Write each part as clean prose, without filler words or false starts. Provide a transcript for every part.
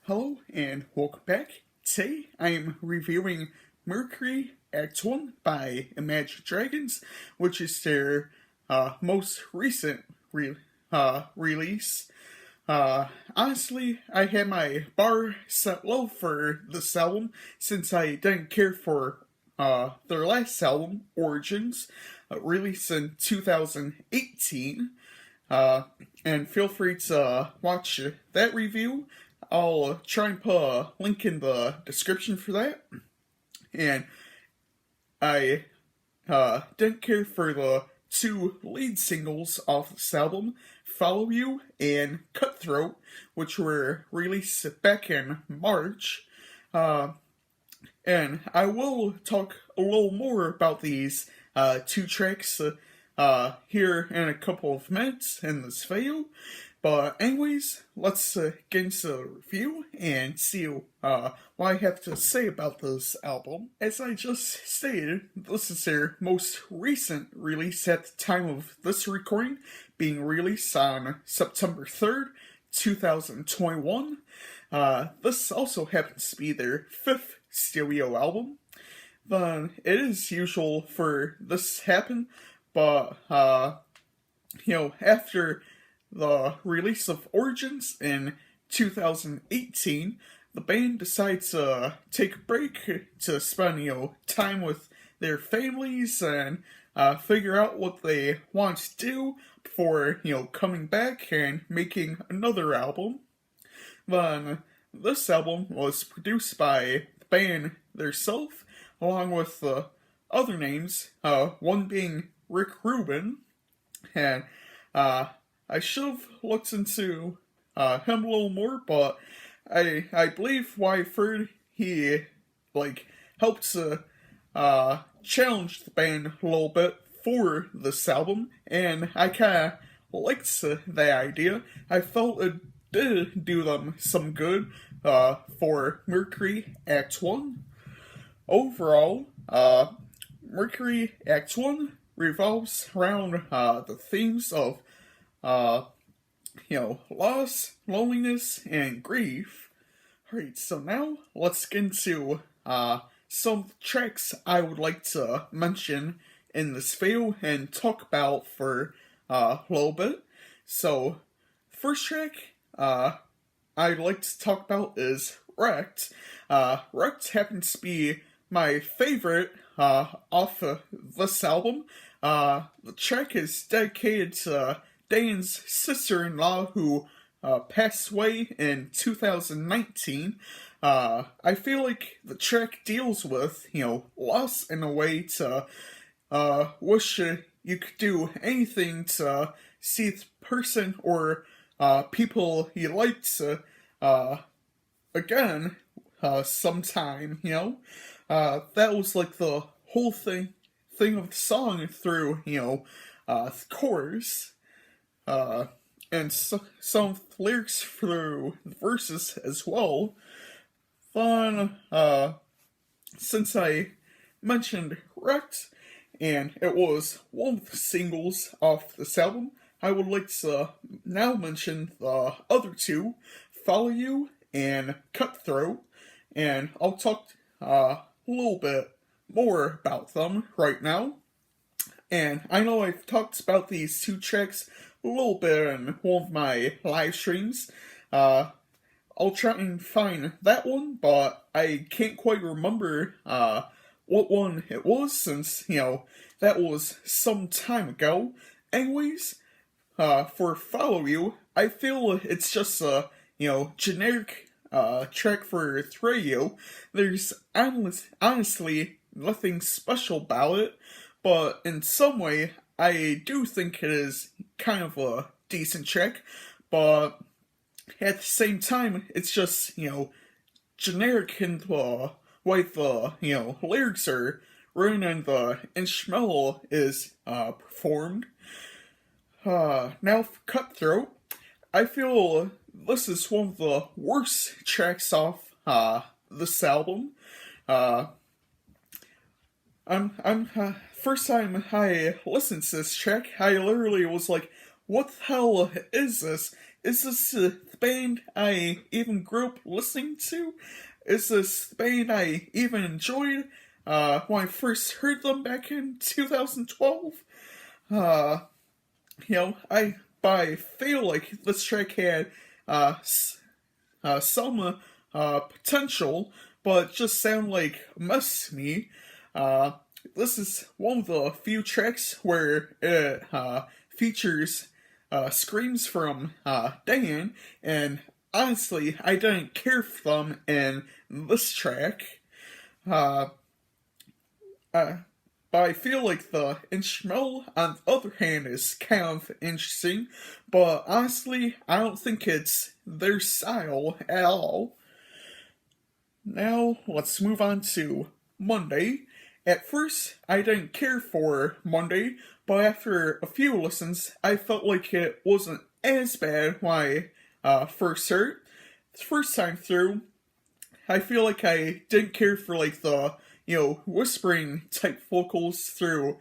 Hello and welcome back. Today I am reviewing Mercury Act 1 by Imagine Dragons, which is their most recent release. Honestly, I had my bar set low for this album since I didn't care for their last album, Origins, released in 2018. Uh, and feel free to watch that review. I'll try and put a link in the description for that. And I didn't care for the two lead singles off this album, Follow You and Cutthroat, which were released back in March. Uh, and I will talk a little more about these two tracks here in a couple of minutes in this video. But anyways, let's get into the review and see what I have to say about this album. As I just stated, this is their most recent release at the time of this recording, being released on September 3rd, 2021. This also happens to be their fifth studio album. Then it is usual for this to happen, but after the release of Origins in 2018, the band decides to take a break to spend, time with their families and figure out what they want to do before, coming back and making another album. Then this album was produced by the band themselves, along with the other names, one being Rick Rubin, and I should have looked into him a little more, but I believe what I've heard, he helped to challenge the band a little bit for this album, and I kind of liked that idea. I felt it did do them some good for Mercury Act 1. Overall, Mercury Act 1 revolves around the themes of loss, loneliness, and grief. Alright, so now let's get into some tracks I would like to mention in this video and talk about for a little bit. So, first track I'd like to talk about is Wrecked. Wrecked happens to be my favorite off of this album. The track is dedicated to Dane's sister-in-law who passed away in 2019. I feel like the track deals with, loss in a way to wish you could do anything to see the person or people you liked again sometime, that was like the whole thing of the song through, the chorus. And some lyrics through the verses as well. Then, since I mentioned Wrecked, and it was one of the singles off this album, I would like to now mention the other two, Follow You and Cutthroat, and I'll talk a little bit more about them right now. And I know I've talked about these two tracks a little bit in one of my live streams. I'll try and find that one, but I can't quite remember what one it was since, that was some time ago. Anyways, for Follow You, I feel it's just a, generic track for radio. There's honestly nothing special about it, but in some way, I do think it is kind of a decent track, but at the same time, it's just, generic in the way the, lyrics are written and the instrumental is performed. Now for Cutthroat, I feel this is one of the worst tracks off this album. First time I listened to this track, I literally was like, what the hell is this? is this the band I even grew up listening to? Is this the band I even enjoyed when I first heard them back in 2012? Uh, but I feel like this track had some potential, but just sound like a mess to me. This is one of the few tracks where it features screams from Dan, and honestly, I didn't care for them in this track. Uh, but I feel like the instrumental, on the other hand, is kind of interesting, but honestly, I don't think it's their style at all. Now, let's move on to Monday. At first, I didn't care for Monday, but after a few listens, I felt like it wasn't as bad when I first heard it. The first time through, I feel like I didn't care for like the whispering type vocals through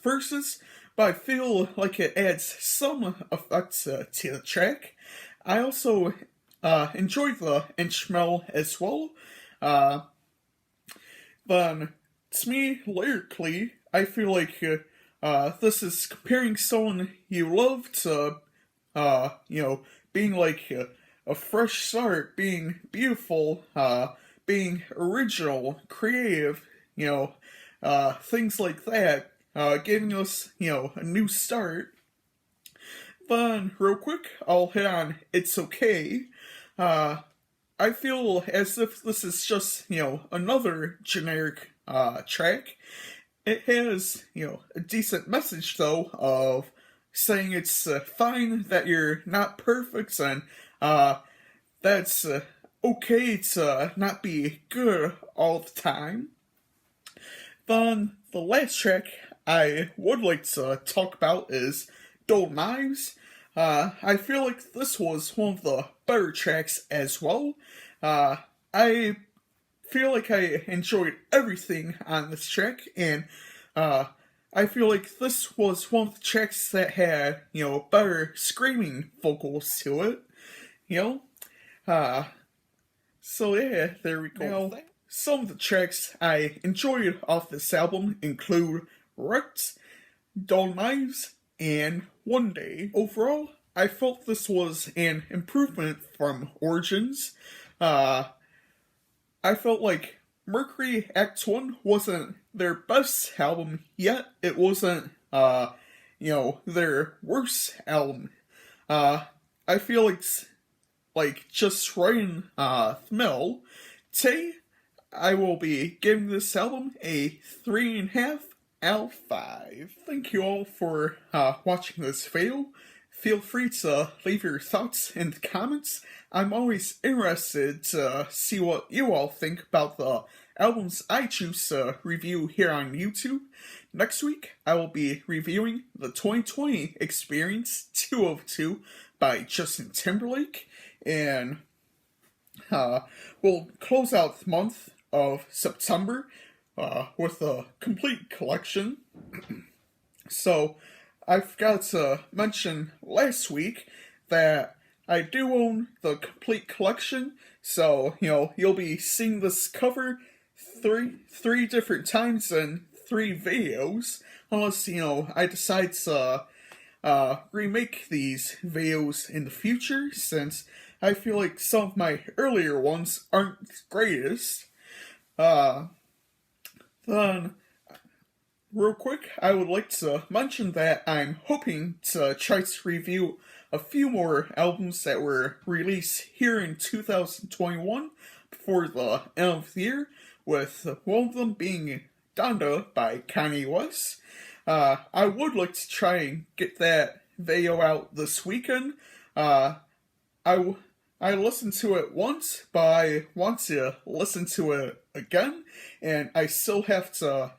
verses, but I feel like it adds some effect to the track. I also enjoyed the instrumental as well. Then, to me, lyrically, I feel like this is comparing someone you love to, being like a fresh start, being beautiful, being original, creative, things like that, giving us, a new start. Then, real quick, I'll hit on It's Okay. I feel as if this is just, another generic track. It has, a decent message, though, of saying it's fine that you're not perfect and that's okay to not be good all the time. Then the last track I would like to talk about is Dull Knives. I feel like this was one of the better tracks as well. I feel like I enjoyed everything on this track, and I feel like this was one of the tracks that had, better screaming vocals to it, So yeah, there we go. Now, some of the tracks I enjoyed off this album include Wrecked, Dull Knives, and One Day. Overall, I felt this was an improvement from Origins. I felt like Mercury Act 1 wasn't their best album yet. It wasn't, their worst album. I feel like just right in the middle. Today, I will be giving this album a 3.5 out of 5. Thank you all for watching this video. Feel free to leave your thoughts in the comments. I'm always interested to see what you all think about the albums I choose to review here on YouTube. Next week, I will be reviewing the 2020 Experience 202 by Justin Timberlake, and we'll close out the month of September with a complete collection. So, I forgot to mention last week that I do own the complete collection, so, you'll be seeing this cover three different times in 3 videos, unless, I decide to remake these videos in the future, since I feel like some of my earlier ones aren't the greatest. Then, real quick, I would like to mention that I'm hoping to try to review a few more albums that were released here in 2021 before the end of the year, with one of them being Donda by Kanye West. I would like to try and get that video out this weekend. I listened to it once, but I want to listen to it again, and I still have to,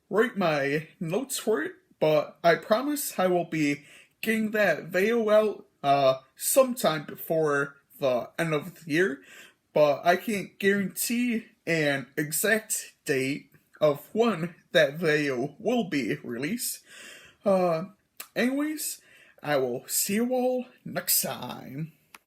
write my notes for it, but I promise I will be getting that video out sometime before the end of the year, but I can't guarantee an exact date of when that video will be released. Anyways, I will see you all next time.